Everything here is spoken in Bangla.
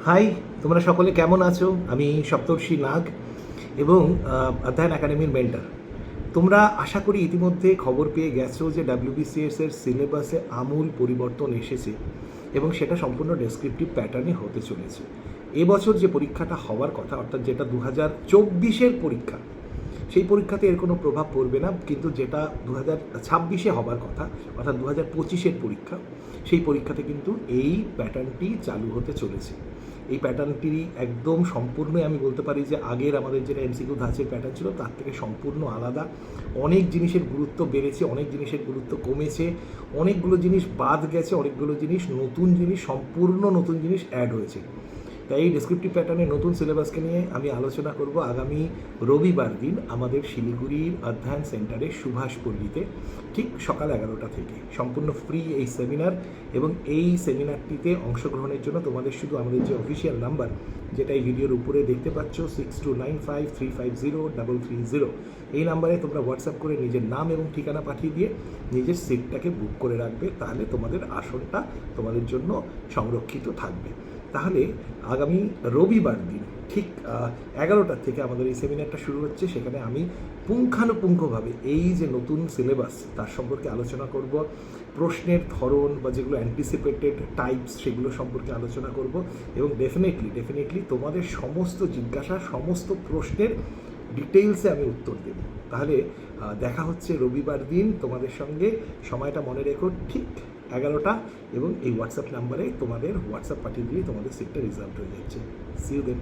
হাই, তোমরা সকলে কেমন আছো? আমি সপ্তর্ষি নাগ এবং অধ্যয়ন একাডেমির মেন্টর। তোমরা আশা করি ইতিমধ্যে খবর পেয়ে গেছো যে WBCS এর সিলেবাসে আমূল পরিবর্তন এসেছে এবং সেটা সম্পূর্ণ ডেসক্রিপটিভ প্যাটার্নে হতে চলেছে। এবছর যে পরীক্ষাটা হওয়ার কথা, অর্থাৎ যেটা 2024-এর পরীক্ষা, সেই পরীক্ষাতে এর কোনো প্রভাব পড়বে না, কিন্তু যেটা 2026-এ হবার কথা, অর্থাৎ 2025-এর পরীক্ষা, সেই পরীক্ষাতে কিন্তু এই প্যাটার্নটি চালু হতে চলেছে। এই প্যাটার্নটি একদম সম্পূর্ণই আমি বলতে পারি যে আগের আমাদের যেটা MCQ ধাঁচের প্যাটার্ন ছিল তার থেকে সম্পূর্ণ আলাদা। অনেক জিনিসের গুরুত্ব বেড়েছে, অনেক জিনিসের গুরুত্ব কমেছে, অনেকগুলো জিনিস বাদ গেছে, অনেকগুলো জিনিস নতুন জিনিস, সম্পূর্ণ নতুন জিনিস অ্যাড হয়েছে। তাই এই ডেসক্রিপটিভ প্যাটার্নের নতুন সিলেবাসকে নিয়ে আমি আলোচনা করব আগামী রবিবার দিন আমাদের শিলিগুড়ির অধ্যয়ন সেন্টারে সুভাষপল্লীতে ঠিক সকাল 11টা থেকে। সম্পূর্ণ ফ্রি এই সেমিনার, এবং এই সেমিনারটিতে অংশগ্রহণের জন্য তোমাদের শুধু আমাদের যে অফিসিয়াল নাম্বার, যেটা এই ভিডিওর উপরে দেখতে পাচ্ছ 6295350330, এই নাম্বারে তোমরা হোয়াটসঅ্যাপ করে নিজের নাম এবং ঠিকানা পাঠিয়ে দিয়ে নিজের সিটটাকে বুক করে রাখবে। তাহলে তোমাদের আসনটা তোমাদের জন্য সংরক্ষিত থাকবে। তাহলে আগামী রবিবার দিন ঠিক 11টার থেকে আমাদের এই সেমিনারটা শুরু হচ্ছে। সেখানে আমি পুঙ্খানুপুঙ্খভাবে এই যে নতুন সিলেবাস তার সম্পর্কে আলোচনা করব, প্রশ্নের ধরন বা যেগুলো অ্যান্টিসিপেটেড টাইপস সেগুলো সম্পর্কে আলোচনা করব, এবং ডেফিনেটলি তোমাদের সমস্ত জিজ্ঞাসা, সমস্ত প্রশ্নের ডিটেইলসে আমি উত্তর দেব। তাহলে দেখা হচ্ছে রবিবার দিন তোমাদের সঙ্গে। সময়টা মনে রেখো, ঠিক 11টা, এবং এই হোয়াটসঅ্যাপ নাম্বারে তোমাদের হোয়াটসঅ্যাপ পাঠিয়ে দিলেই তোমাদের সিটটা রিজার্ভ হয়ে যাচ্ছে। See you then.